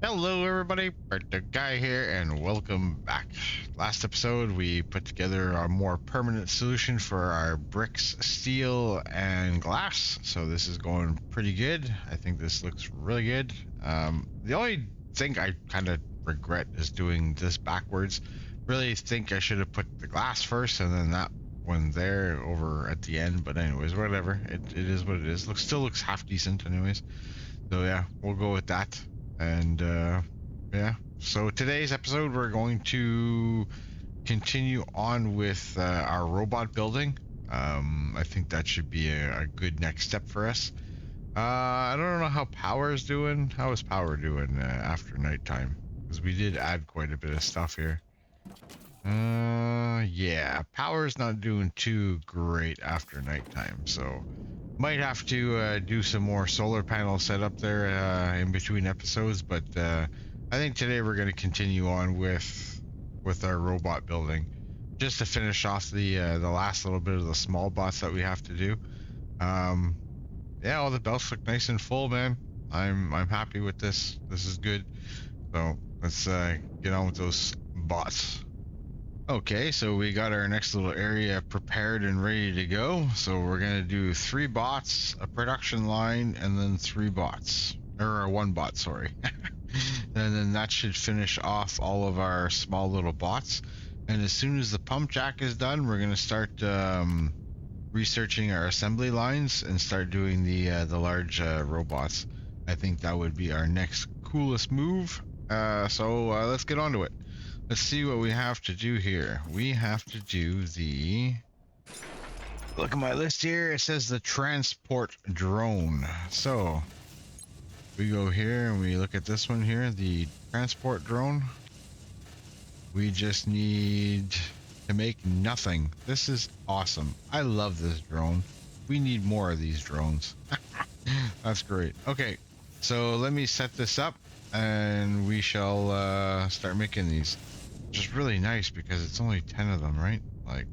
Hello, everybody. Burnedoutguy here, and welcome back. Last episode, we put together a more permanent solution for our bricks, steel, and glass. So this is going pretty good. I think this looks really good. The only thing I kind of regret is doing this backwards. Really think I should have put the glass first and then that one there over at the end. But anyways, whatever. It is what it is. Still looks half decent, anyways. So yeah, we'll go with that. And yeah, so today's episode we're going to continue on with our robot building. I think that should be a good next step for us. I don't know how Power is doing. How is Power doing after nighttime? Because we did add quite a bit of stuff here. Yeah, Power's not doing too great after nighttime, so might have to do some more solar panel setup there in between episodes, but I think today we're going to continue on with our robot building, just to finish off the last little bit of the small bots that we have to do. Um, yeah, all the belts look nice and full, man. I'm happy with this. This is good. So let's get on with those bots. Okay, so we got our next little area prepared and ready to go. So we're gonna do 3 bots, a production line, and then 3 bots. Or one bot, sorry. And then that should finish off all of our small little bots. And as soon as the pump jack is done, we're gonna start researching our assembly lines and start doing the large robots. I think that would be our next coolest move. So let's get on to it. Let's see what we have to do here. We have to do the... Look at my list here. It says the transport drone. So we go here and we look at this one here, the transport drone. We just need to make nothing. This is awesome. I love this drone. We need more of these drones. That's great. Okay, so let me set this up and we shall start making these. Which is really nice because it's only 10 of them, right? Like,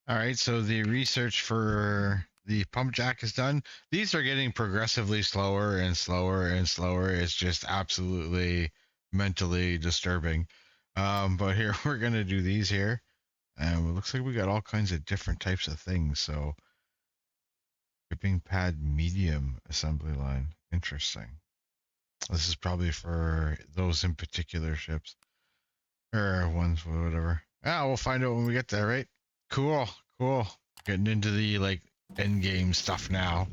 all right, so the research for the pump jack is done. These are getting progressively slower and slower and slower. It's just absolutely mentally disturbing. But here we're gonna do these here, and it looks like we got all kinds of different types of things. So, shipping pad medium assembly line. Interesting. This is probably for those in particular ships. Or ones, whatever. Ah, we'll find out when we get there, right? Cool, cool. Getting into the like end game stuff now.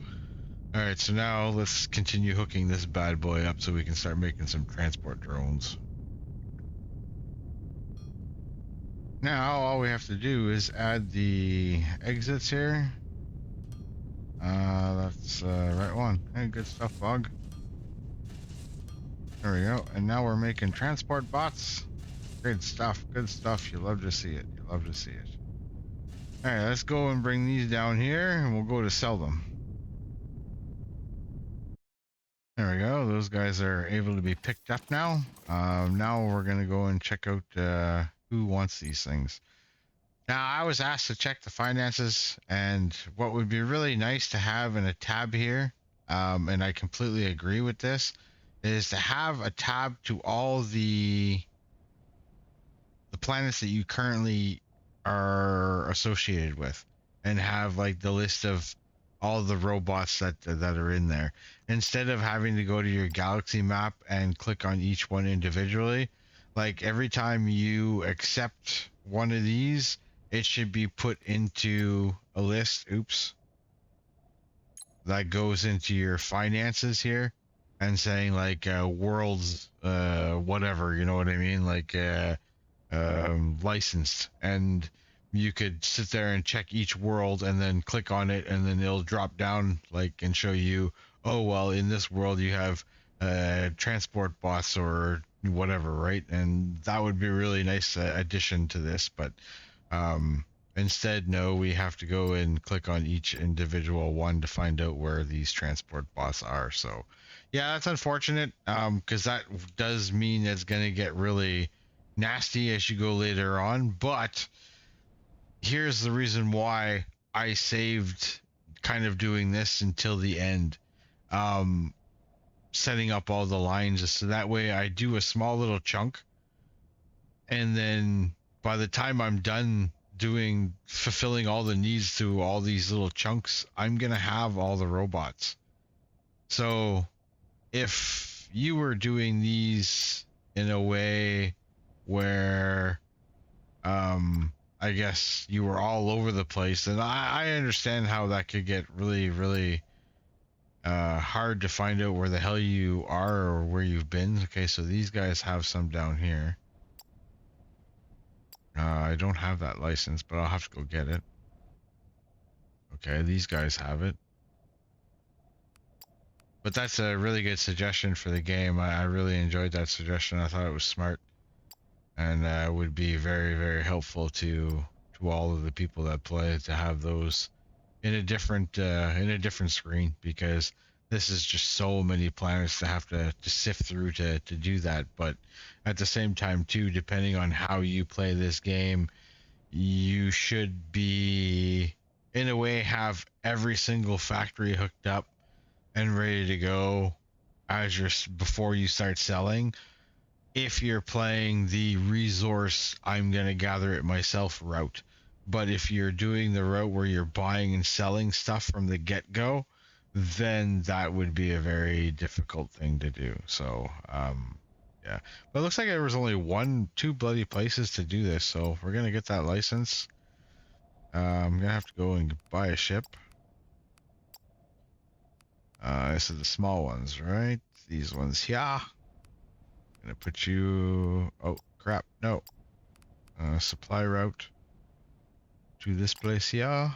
All right, so now let's continue hooking this bad boy up so we can start making some transport drones. Now all we have to do is add the exits here. That's right one. Hey, good stuff, Bug. There we go. And now we're making transport bots. Good stuff. Good stuff. You love to see it. You love to see it. All right, let's go and bring these down here and we'll go to sell them. There we go. Those guys are able to be picked up now. Now we're going to go and check out who wants these things. Now, I was asked to check the finances, and what would be really nice to have in a tab here, and I completely agree with this, is to have a tab to all the planets that you currently are associated with, and have like the list of all the robots that are in there, instead of having to go to your galaxy map and click on each one individually. Like every time you accept one of these, it should be put into a list, oops, that goes into your finances here, and saying like worlds whatever, you know what I mean, like licensed, and you could sit there and check each world and then click on it, and then it'll drop down like and show you, oh well, in this world you have transport bots or whatever, right? And that would be a really nice addition to this, but instead, no, we have to go and click on each individual one to find out where these transport bots are. So yeah, that's unfortunate, because that does mean it's going to get really nasty as you go later on. But here's the reason why I saved kind of doing this until the end. Um, setting up all the lines, so that way I do a small little chunk, and then by the time I'm done doing fulfilling all the needs through all these little chunks, I'm gonna have all the robots. So if you were doing these in a way where I guess you were all over the place, then I understand how that could get really, really hard to find out where the hell you are or where you've been. Okay, so these guys have some down here. I don't have that license, but I'll have to go get it. Okay, these guys have it. But that's a really good suggestion for the game. I really enjoyed that suggestion. I thought it was smart, and would be very, very helpful to all of the people that play to have those in a different screen, because this is just so many planets to have to sift through to do that. But at the same time too, depending on how you play this game, you should be in a way have every single factory hooked up and ready to go as you're before you start selling. If you're playing the resource, I'm gonna gather it myself route. But if you're doing the route where you're buying and selling stuff from the get-go, then that would be a very difficult thing to do. So yeah, but it looks like there was only two bloody places to do this, so we're gonna get that license. I'm gonna have to go and buy a ship. This is the small ones, right? These ones here. Gonna put you. Oh crap! No. Supply route to this place here.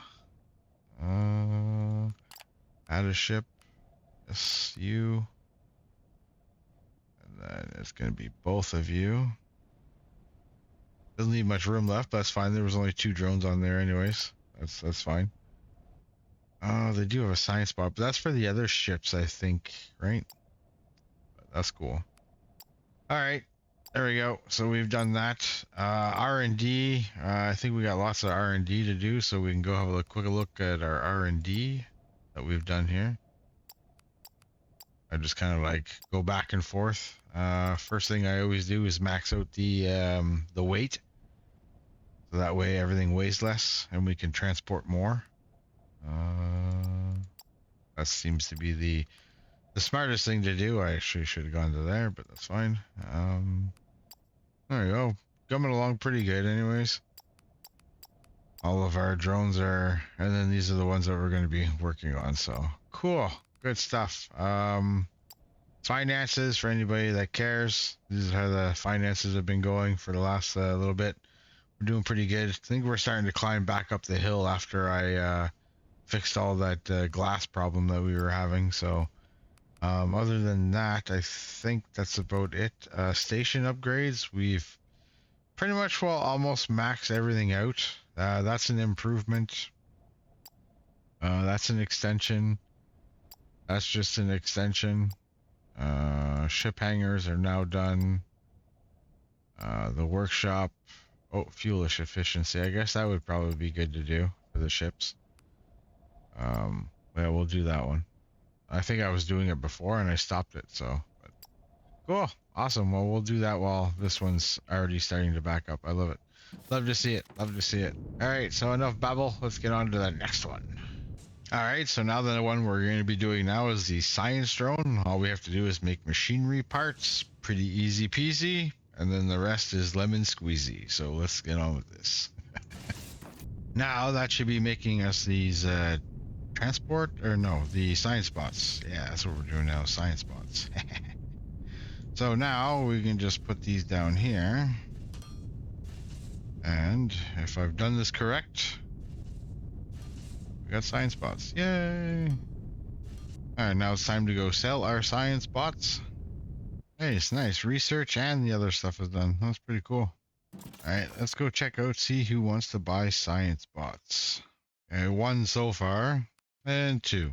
Add a ship. Yes, you. And then it's gonna be both of you. Doesn't leave much room left, but that's fine. There was only 2 drones on there, anyways. That's fine. Oh, they do have a science spot, but that's for the other ships, I think, right? That's cool. All right, there we go. So we've done that. R&D. I think we got lots of R&D to do, so we can go have a quick look at our R&D that we've done here. I just kind of like go back and forth. First thing I always do is max out the weight, so that way everything weighs less and we can transport more. That seems to be the smartest thing to do. I actually should have gone to there, but that's fine. There we go. Coming along pretty good anyways. All of our drones are, and then these are the ones that we're going to be working on. So cool. Good stuff. Finances, for anybody that cares. These are how the finances have been going for the last little bit. We're doing pretty good. I think we're starting to climb back up the hill after I fixed all that glass problem that we were having. So other than that, I think that's about it. Station upgrades, we've pretty much almost maxed everything out. That's an improvement. That's an extension. That's just an extension. Ship hangars are now done. The workshop. Oh, fuelish efficiency. I guess that would probably be good to do for the ships. Yeah, we'll do that one. I think I was doing it before and I stopped it, so. But cool. Awesome. Well, we'll do that while this one's already starting to back up. I love it. Love to see it. Love to see it. All right, so enough babble. Let's get on to the next one. All right, so now the one we're going to be doing now is the science drone. All we have to do is make machinery parts. Pretty easy peasy. And then the rest is lemon squeezy. So let's get on with this. Now that should be making us these transport, or no, the science bots. Yeah, that's what we're doing now, science bots. So now we can just put these down here. And if I've done this correct, we got science bots. Yay! Alright, now it's time to go sell our science bots. Hey, it's nice. Research and the other stuff is done. That's pretty cool. Alright, let's go check out, see who wants to buy science bots. Okay, 1 so far, and 2.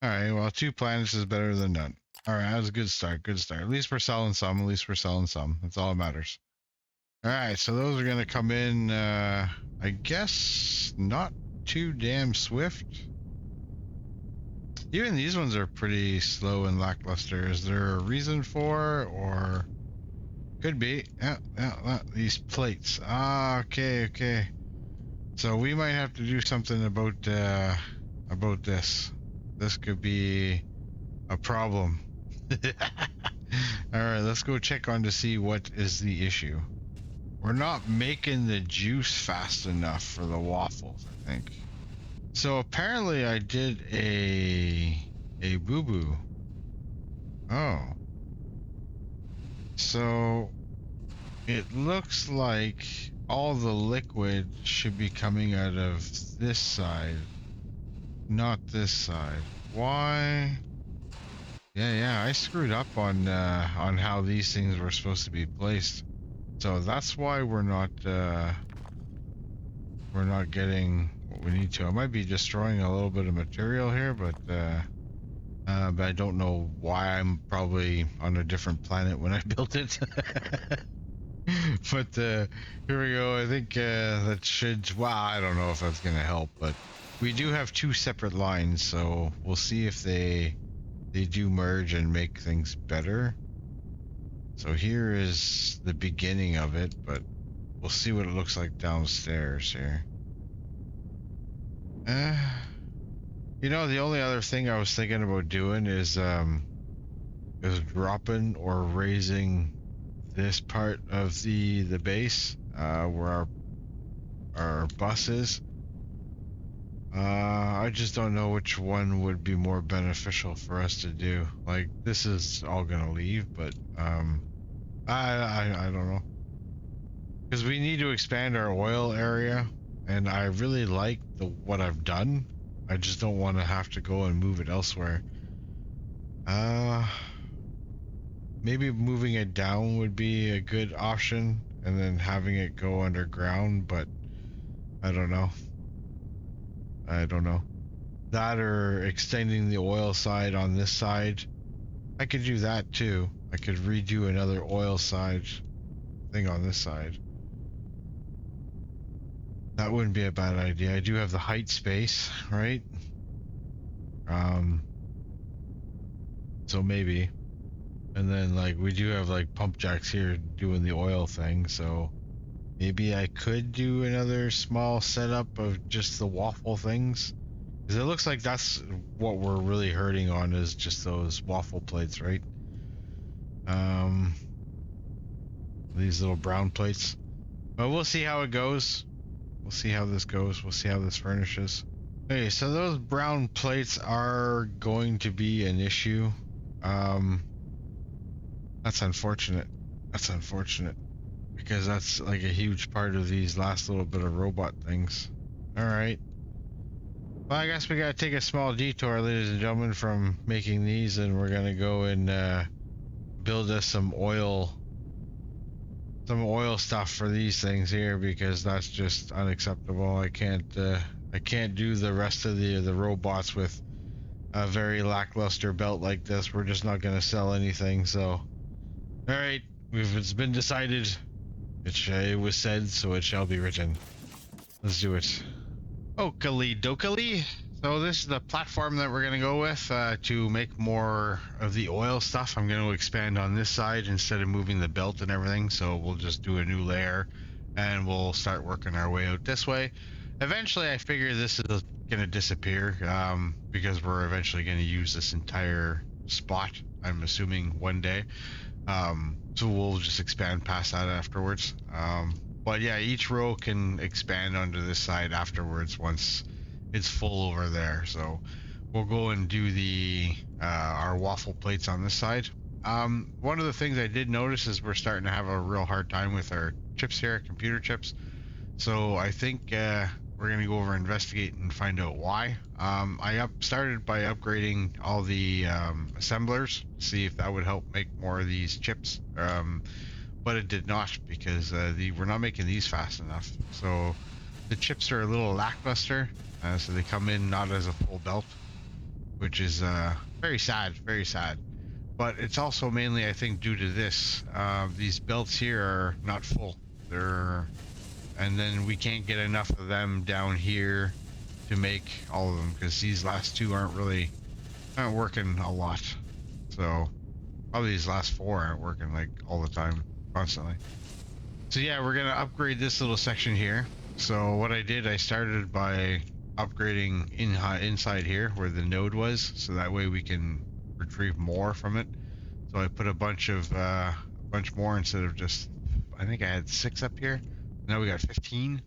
Alright, well, 2 planets is better than none. Alright, that was a good start, good start. At least we're selling some, at least we're selling some. That's all that matters. Alright, so those are gonna come in, I guess, not too damn swift. Even these ones are pretty slow and lackluster. Is there a reason for it, or could be? Yeah, these plates. Ah, okay. So we might have to do something about this. This could be a problem. All right, let's go check on to see what is the issue. We're not making the juice fast enough for the waffles, I think. So apparently I did a boo-boo. Oh. So it looks like all the liquid should be coming out of this side, not this side. Why? Yeah, I screwed up on how these things were supposed to be placed. So that's why we're not getting what we need to. I might be destroying a little bit of material here, but I don't know why. I'm probably on a different planet when I built it. But here we go. I think that should, well, I don't know if that's gonna help, but we do have two separate lines, so we'll see if they do merge and make things better. So here is the beginning of it, but we'll see what it looks like downstairs here. You know, the only other thing I was thinking about doing is dropping or raising this part of the base where our bus is. I just don't know which one would be more beneficial for us to do. Like, this is all gonna leave, but I don't know, because we need to expand our oil area, and I really like what I've done. I just don't want to have to go and move it elsewhere. Maybe moving it down would be a good option, and then having it go underground, but I don't know. That, or extending the oil side on this side. I could do that too. I could redo another oil side thing on this side. That wouldn't be a bad idea. I do have the height space, right? So maybe. And then, like, we do have like pump jacks here doing the oil thing, so maybe I could do another small setup of just the waffle things, because it looks like that's what we're really hurting on, is just those waffle plates, right? These little brown plates. But we'll see how it goes. We'll see how this goes. We'll see how this furnishes. Okay, so those brown plates are going to be an issue. That's unfortunate. Because that's like a huge part of these last little bit of robot things. All right. Well, I guess we gotta take a small detour, ladies and gentlemen, from making these, and we're gonna go and build us some oil stuff for these things here, because that's just unacceptable. I can't do the rest of the robots with a very lackluster belt like this. We're just not gonna sell anything. So, all right, it's been decided. It was said, so it shall be written. Let's do it. Oakley dokley. So this is the platform that we're going to go with to make more of the oil stuff. I'm going to expand on this side instead of moving the belt and everything. So we'll just do a new layer and we'll start working our way out this way. Eventually, I figure this is going to disappear because we're eventually going to use this entire spot, I'm assuming, one day. So we'll just expand past that afterwards. But yeah, each row can expand onto this side afterwards once it's full over there. So we'll go and do the our waffle plates on this side. One of the things I did notice is we're starting to have a real hard time with our chips here, computer chips. So I think we're gonna go over and investigate and find out why. I started by upgrading all the assemblers, see if that would help make more of these chips. But it did not, because we're not making these fast enough. So the chips are a little lackluster, so they come in not as a full belt, which is very sad. But it's also mainly, I think, due to this. These belts here are not full. And then we can't get enough of them down here to make all of them, because these last two aren't really aren't working a lot. So probably these last 4 aren't working like all the time, constantly. So yeah, we're gonna upgrade this little section here. So what I did, I started by upgrading inside here where the node was, so that way we can retrieve more from it. So I put a bunch more instead of just, I think I had 6 up here. Now we got 15.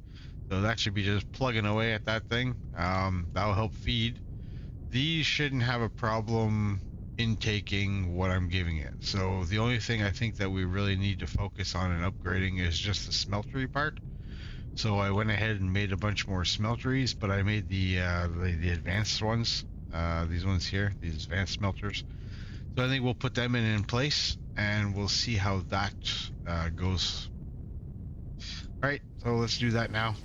So that should be just plugging away at that thing. That'll help feed. These shouldn't have a problem intaking what I'm giving it. So the only thing I think that we really need to focus on and upgrading is just the smeltery part. So I went ahead and made a bunch more smelteries, but I made the advanced ones. These ones here, these advanced smelters. So I think we'll put them in place, and we'll see how that goes. All right, so let's do that now.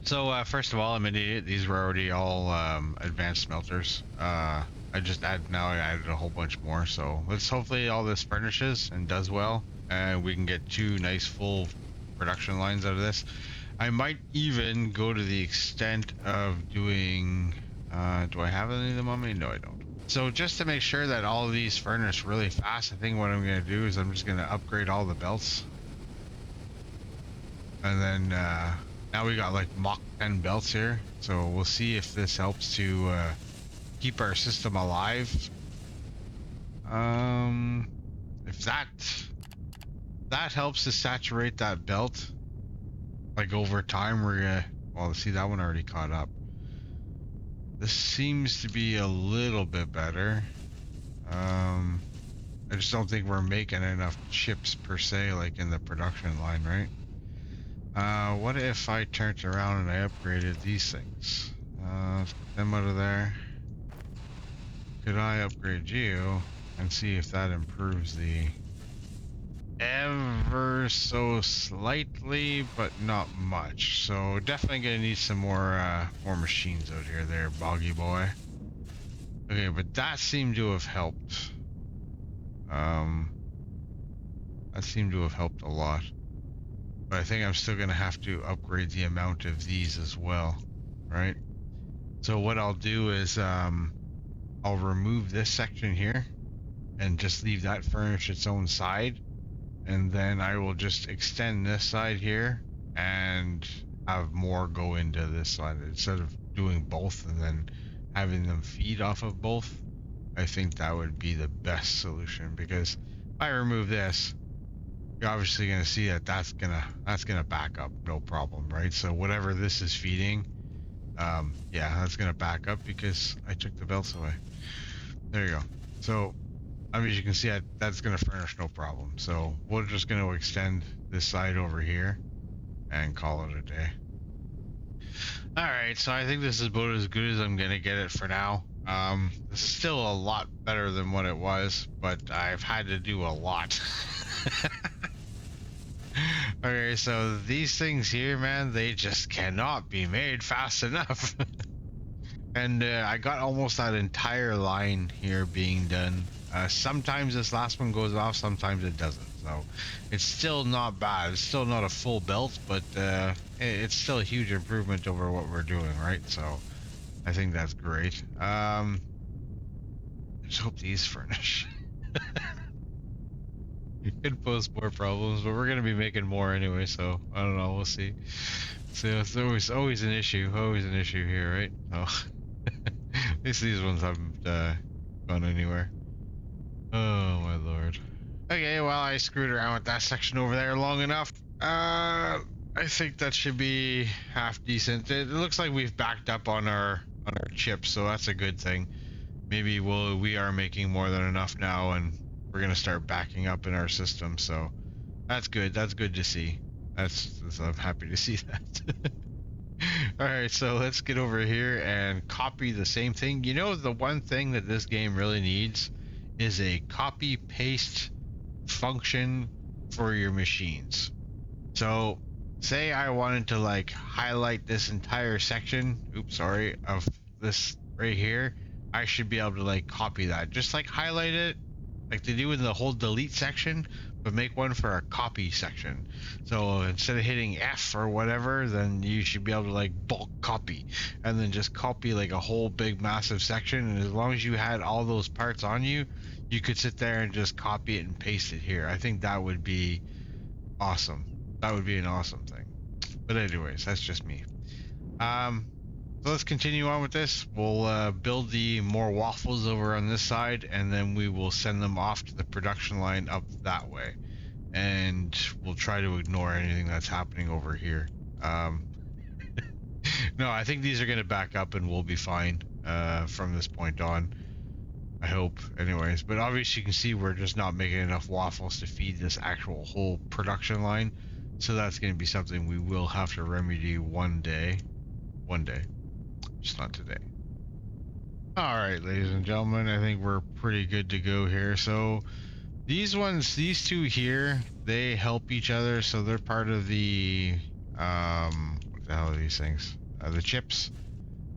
So first of all, I'm an idiot. These were already all advanced smelters. I added a whole bunch more. So let's hopefully all this furnishes and does well, and we can get 2 nice full production lines out of this. I might even go to the extent of doing. Do I have any of them on me? No, I don't. So just to make sure that all of these furnish really fast, I think what I'm going to do is I'm just going to upgrade all the belts. And then now we got like Mach 10 belts here. So we'll see if this helps to keep our system alive. If that helps to saturate that belt, like over time, we're gonna, well, see, that one already caught up. This seems to be a little bit better. I just don't think we're making enough chips per se, like in the production line, right? What if I turned around and I upgraded these things? Let's put them out of there. Could I upgrade you and see if that improves the ever so slightly, but not much. So definitely gonna need some more machines out here there, boggy boy. Okay, but that seemed to have helped. That seemed to have helped a lot. But I think I'm still gonna have to upgrade the amount of these as well, right? So what I'll do is I'll remove this section here and just leave that furnish its own side. And then I will just extend this side here and have more go into this side instead of doing both and then having them feed off of both. I think that would be the best solution, because if I remove this, you're obviously going to see that that's gonna back up, no problem, right? So whatever this is feeding, yeah, that's gonna back up because I took the belts away. There you go. So I mean, as you can see, that's going to furnish no problem. So we're just going to extend this side over here and call it a day. All right, so I think this is about as good as I'm going to get it for now. This is still a lot better than what it was, but I've had to do a lot. Okay, so these things here, man, they just cannot be made fast enough. And I got almost that entire line here being done. Sometimes this last one goes off, sometimes it doesn't. So it's still not bad. It's still not a full belt, but it's still a huge improvement over what we're doing, right? So I think that's great. I just hope these furnish. It could pose more problems, but we're gonna be making more anyway, so I don't know. We'll see. So it's always an issue. Always an issue here, right? Oh. At least these ones haven't gone anywhere. Oh my lord. Okay, well, I screwed around with that section over there long enough. I think that should be half decent. It looks like we've backed up on our chips, so that's a good thing. Maybe we are making more than enough now, and we're gonna start backing up in our system. So that's good. That's good to see. I'm happy to see that. All right, so let's get over here and copy the same thing. You know, the one thing that this game really needs is a copy paste function for your machines. So say I wanted to like highlight this entire section, of this right here, I should be able to like copy that, just like highlight it like they do in the whole delete section, but make one for a copy section. So instead of hitting F or whatever, then you should be able to like bulk copy and then just copy like a whole big massive section. And as long as you had all those parts on you, you could sit there and just copy it and paste it here. I think that would be awesome. That would be an awesome thing. But anyways, that's just me. Um, so let's continue on with this. We'll build the more waffles over on this side, and then we will send them off to the production line up that way. And we'll try to ignore anything that's happening over here. Um, no, I think these are going to back up and we'll be fine from this point on. I hope, anyways. But obviously you can see we're just not making enough waffles to feed this actual whole production line. So that's going to be something we will have to remedy one day. One day. Just not today. Alright, ladies and gentlemen, I think we're pretty good to go here. So these ones, these two here, they help each other. So they're part of the, what the hell are these things? The chips.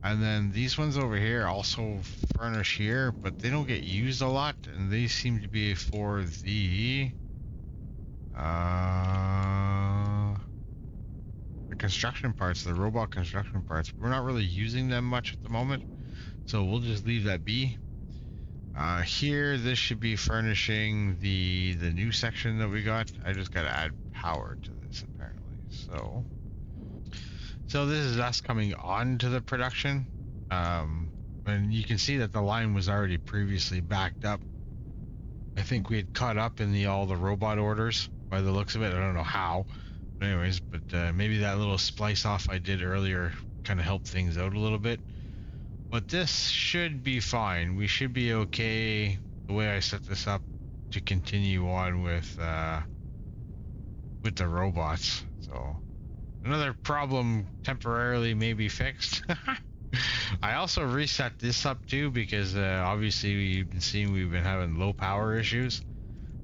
And then these ones over here also furnish here, but they don't get used a lot. And they seem to be for the construction parts, the robot construction parts. We're not really using them much at the moment, so we'll just leave that be. Here, this should be furnishing the new section that we got. I just gotta add power to this apparently. So this is us coming on to the production. And you can see that the line was already previously backed up. I think we had caught up in all the robot orders by the looks of it. I don't know how, but anyways, but maybe that little splice off I did earlier kind of helped things out a little bit. But this should be fine. We should be okay the way I set this up to continue on with the robots. So another problem temporarily may be fixed. I also reset this up too because obviously you've been seeing we've been having low power issues.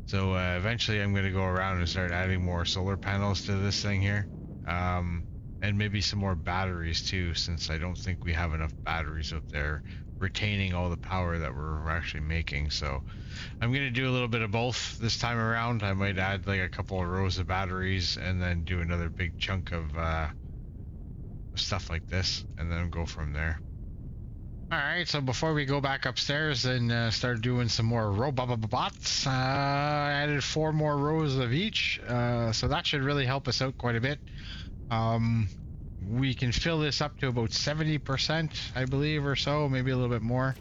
So eventually I'm going to go around and start adding more solar panels to this thing here. And maybe some more batteries too, since I don't think we have enough batteries up there retaining all the power that we're actually making. So I'm going to do a little bit of both this time around. I might add like a couple of rows of batteries and then do another big chunk of stuff like this and then go from there. Alright, so before we go back upstairs and start doing some more robots, I added 4 more rows of each, so that should really help us out quite a bit. We can fill this up to about 70%, I believe, or so, maybe a little bit more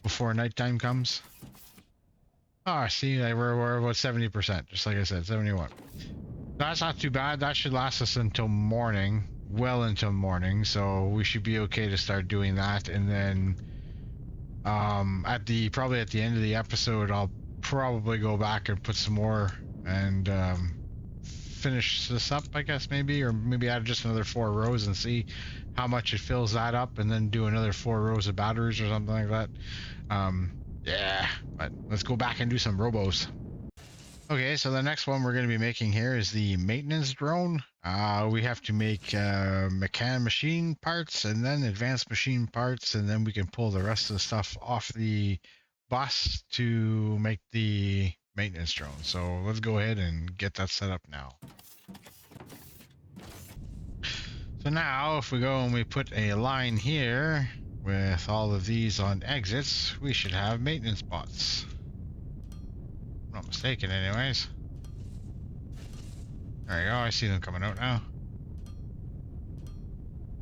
before nighttime comes. Ah, see, we're about 70%, just like I said, 71. That's not too bad. That should last us until morning, well until morning, so we should be okay to start doing that. And then probably at the end of the episode, I'll probably go back and put some more and finish this up, I guess, maybe, or maybe add just another 4 rows and see how much it fills that up, and then do another 4 rows of batteries or something like that. Yeah, but let's go back and do some robos. Okay, so the next one we're going to be making here is the maintenance drone. We have to make machine parts and then advanced machine parts, and then we can pull the rest of the stuff off the bus to make the maintenance drone. So let's go ahead and get that set up now. So now if we go and we put a line here with all of these on exits, we should have maintenance bots. I'm not mistaken anyways. There you go, I see them coming out now.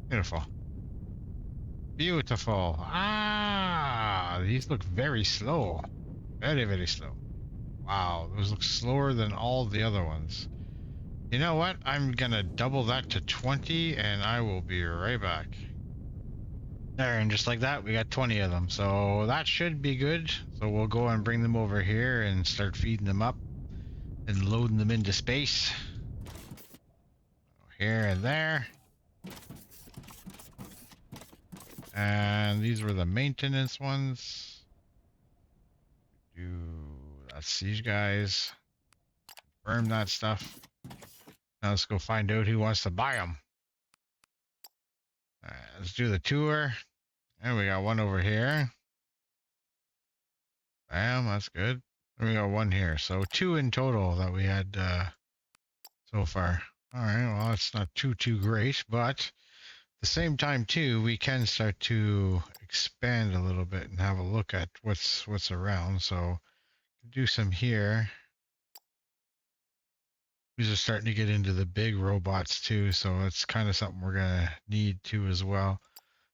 Beautiful. Beautiful. Ah, these look very slow. Very, very slow. Wow, those look slower than all the other ones. You know what? I'm gonna double that to 20 and I will be right back. There, and just like that, we got 20 of them. So that should be good. So we'll go and bring them over here and start feeding them up and loading them into space. Here and there. And these were the maintenance ones. That's these guys. Confirm that stuff. Now let's go find out who wants to buy them. Let's do the tour. And we got one over here. Bam, that's good. And we got one here, so two in total that we had so far. All right, well, it's not too great, but at the same time too, we can start to expand a little bit and have a look at what's around. So do some here. These are starting to get into the big robots too, so it's kind of something we're gonna need to as well.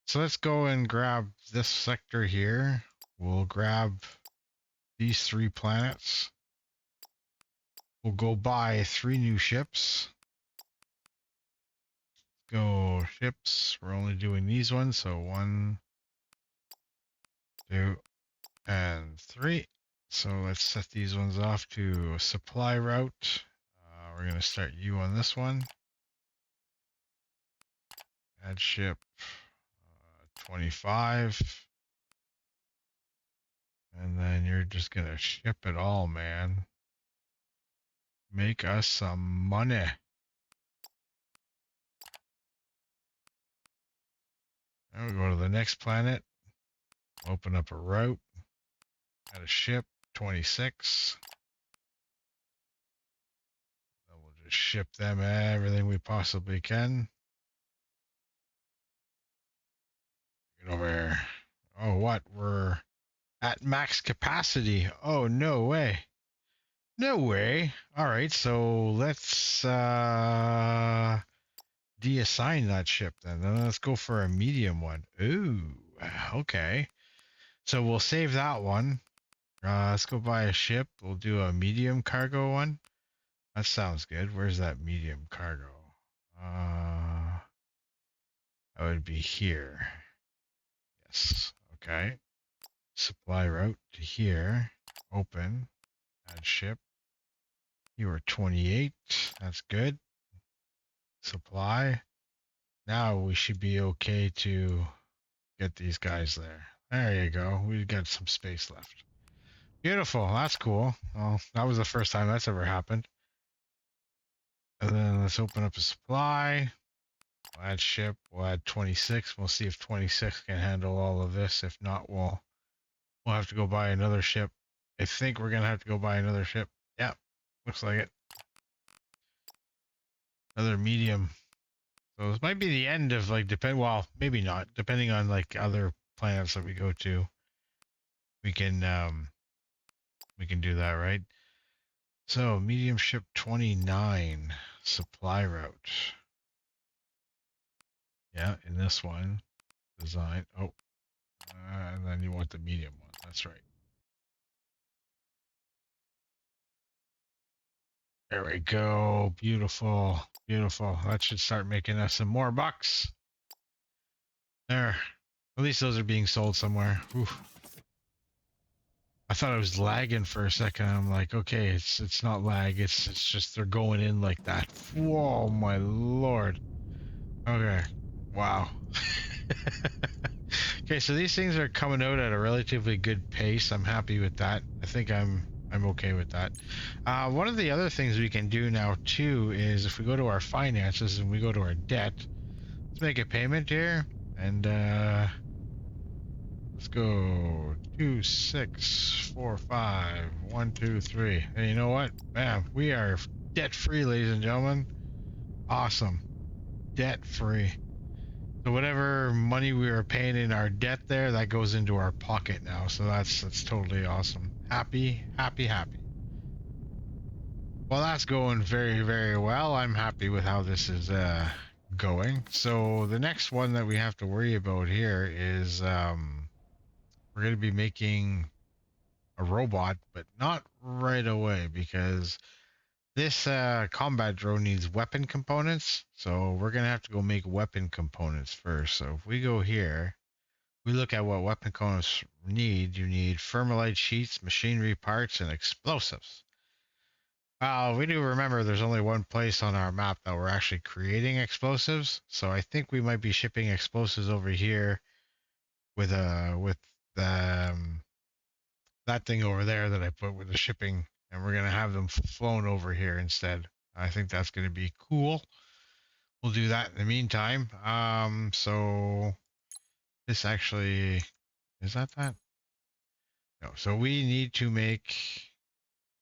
So let's go and grab this sector here. We'll grab these 3 planets. We'll go buy 3 new ships. Go ships. We're only doing these ones, so 1, 2, and 3. So let's set these ones off to a supply route. We're gonna start you on this one. Add ship 25. And then you're just gonna ship it all, man. Make us some money. Now we go to the next planet. Open up a route. Add a ship, 26. Then we'll just ship them everything we possibly can. Get over here. Oh, what? We're at max capacity. Oh, no way. No way. All right, so let's deassign that ship then. Then let's go for a medium one. Ooh, okay. So we'll save that one. Let's go buy a ship. We'll do a medium cargo one. That sounds good. Where's that medium cargo? That would be here. Yes. Okay. Supply route to here. Open. Add ship. You are 28. That's good. Supply. Now we should be okay to get these guys there. There you go. We've got some space left. Beautiful. That's cool. Well, that was the first time that's ever happened. And then let's open up a supply. We'll add ship. We'll add 26. We'll see if 26 can handle all of this. If not, we'll have to go buy another ship. I think we're gonna have to go buy another ship. Yeah, looks like it. Another medium. So this might be the end of like well, maybe not. Depending on like other planets that we go to, we can do that, right? So medium ship 29 supply route. Yeah, in this one, design. Oh, and then you want the medium one. That's right. There we go. Beautiful. Beautiful. That should start making us some more bucks. There. At least those are being sold somewhere. Oof. I thought I was lagging for a second. I'm like, okay, it's not lag. It's just they're going in like that. Whoa, my lord. Okay. Wow. Okay, so these things are coming out at a relatively good pace. I'm happy with that. I think I'm okay with that. One of the other things we can do now too is if we go to our finances and we go to our debt, let's make a payment here and let's go 2, 6, 4, 5, 1, 2, 3. And you know what? Bam, we are debt free, ladies and gentlemen. Awesome. Debt free. So whatever money we were paying in our debt there, that goes into our pocket now. So that's totally awesome. Happy, happy, happy. Well, that's going very, very well. I'm happy with how this is going. So the next one that we have to worry about here is we're going to be making a robot, but not right away because this combat drone needs weapon components. So we're going to have to go make weapon components first. So if we go here, we look at what weapon components need. You need thermalite sheets, machinery parts, and explosives. We do remember there's only one place on our map that we're actually creating explosives. So I think we might be shipping explosives over here with that thing over there that I put with the shipping, and we're gonna have them flown over here instead. I think that's gonna be cool. We'll do that in the meantime. So this actually is that? No. So we need to make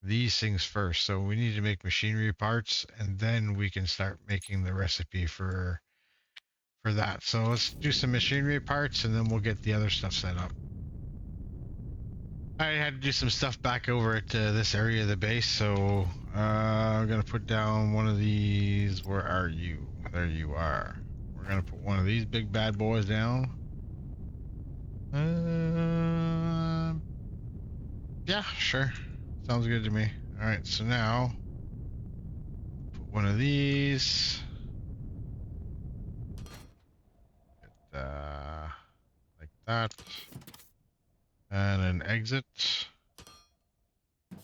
these things first. So we need to make machinery parts, and then we can start making the recipe for that. So let's do some machinery parts, and then we'll get the other stuff set up. I had to do some stuff back over at this area of the base, so I'm gonna put down one of these. Where are you? There you are. We're gonna put one of these big bad boys down. Yeah, sure. Sounds good to me. All right, so now put one of these. Like that, and an exit.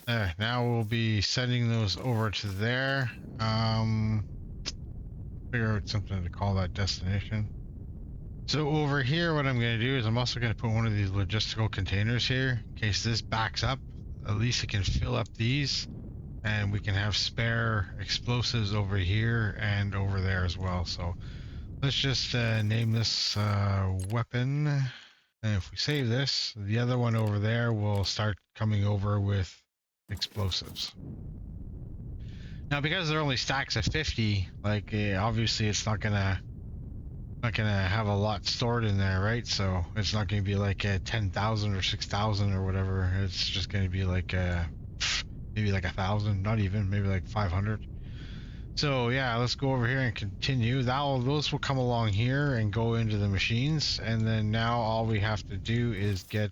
There. Now we'll be sending those over to there. Figure out something to call that destination. So over here, what I'm going to do is I'm also going to put one of these logistical containers here in case this backs up. At least it can fill up these, and we can have spare explosives over here and over there as well. So let's just name this weapon. And if we save this, the other one over there will start coming over with explosives. Now, because they're only stacks of 50, like obviously it's not gonna have a lot stored in there, right? So it's not gonna be like 10,000 or 6,000 or whatever. It's just gonna be like maybe like 1,000, not even, maybe like 500. So yeah, let's go over here and continue. Those will come along here and go into the machines, and then now all we have to do is get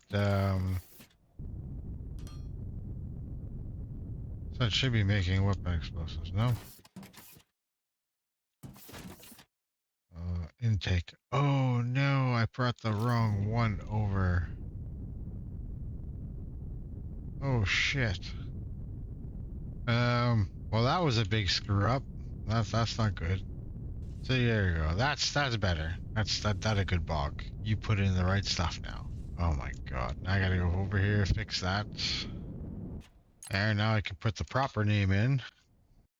so it should be making weapon explosives, no? Intake. Oh no, I brought the wrong one over. Oh shit. Well, that was a big screw up. That's not good. So there you go. That's better. That's a good bog. You put in the right stuff now. Oh my god. Now I gotta go over here, fix that. There, now I can put the proper name in.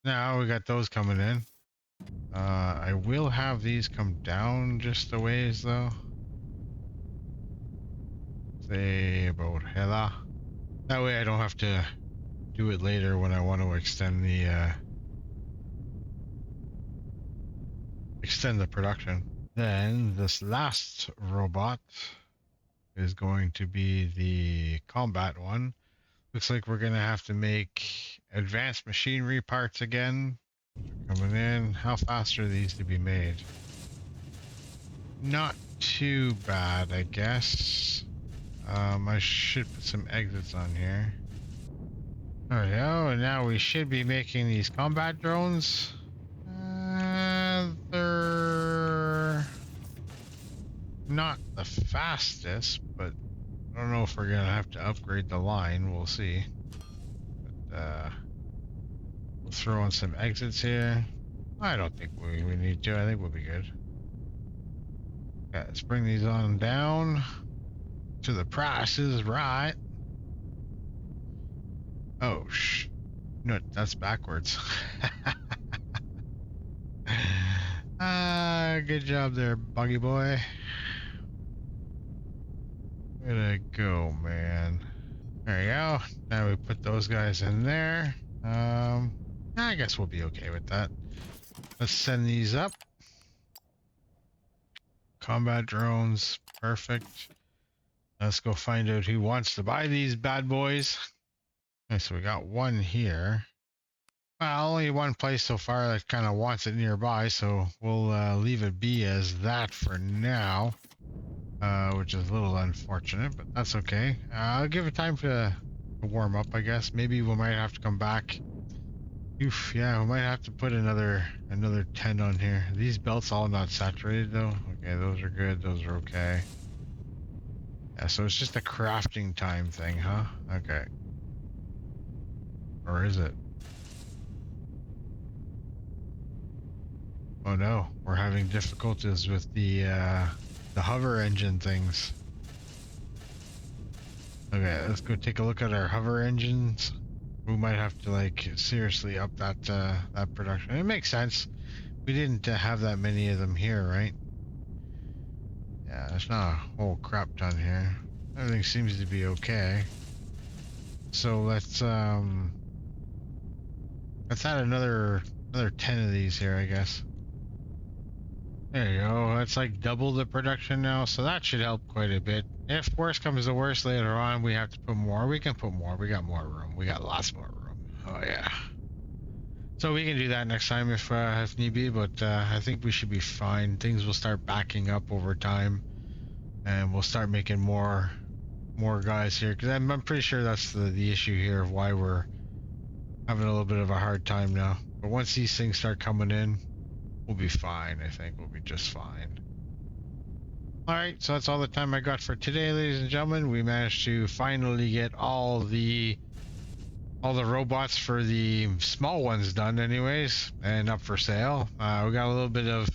Now we got those coming in. I will have these come down just a ways though. Say about hella. That way I don't have to do it later when I want to extend the production. Then this last robot is going to be the combat one. Looks like we're gonna have to make advanced machinery parts again. Coming in. How fast are these to be made? Not too bad, I guess. I should put some exits on here. There we go, and now we should be making these combat drones. They're not the fastest, but I don't know if we're gonna have to upgrade the line. We'll see. But we'll throw in some exits here. I don't think we need to. I think we'll be good. Okay, let's bring these on down to the prices right. Oh no, that's backwards. Good job there, buggy boy. Way to go, man. There you go. Now we put those guys in there. I guess we'll be okay with that. Let's send these up. Combat drones, perfect. Let's go find out who wants to buy these bad boys. Okay, so we got one here. Well, only one place so far that kind of wants it nearby, so we'll leave it be as that for now, which is a little unfortunate, but that's okay. I'll give it time to warm up, I guess. Maybe we might have to come back. Oof, yeah, we might have to put another 10 on here. These belts all not saturated though. Okay, those are good. Those are okay. Yeah, so it's just a crafting time thing, huh? Okay. Or is it? Oh no, we're having difficulties with the hover engine things. Okay, let's go take a look at our hover engines. We might have to like seriously up that production. It makes sense. We didn't have that many of them here, right? Yeah, there's not a whole crap ton here. Everything seems to be okay. So let's Let's add another 10 of these here, I guess. There you go. That's like double the production now, so that should help quite a bit. If worse comes to worse later on, we have to put more. We can put more. We got more room. We got lots more room. Oh yeah. So we can do that next time if need be, but I think we should be fine. Things will start backing up over time, and we'll start making more guys here. Because I'm pretty sure that's the issue here of why we're having a little bit of a hard time now. But once these things start coming in, we'll be fine. I think we'll be just fine. Alright, so that's all the time I got for today, ladies and gentlemen. We managed to finally get all the robots for the small ones done anyways, and up for sale. We got a little bit of,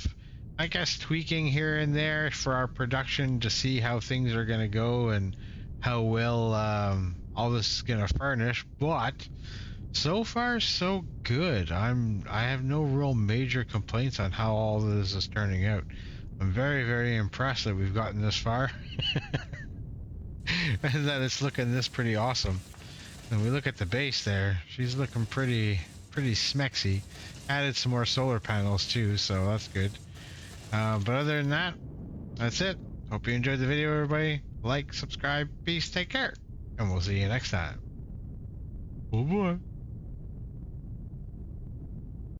I guess, tweaking here and there for our production to see how things are going to go and how well all this is going to furnish, but so far so good. I have no real major complaints on how all this is turning out. I'm very, very impressed that we've gotten this far and that it's looking this pretty awesome. And we look at the base there, she's looking pretty smexy. Added some more solar panels too, so that's good. But other than that, that's it. Hope you enjoyed the video, everybody. Like, subscribe, peace, take care, and we'll see you next time. Oh boy.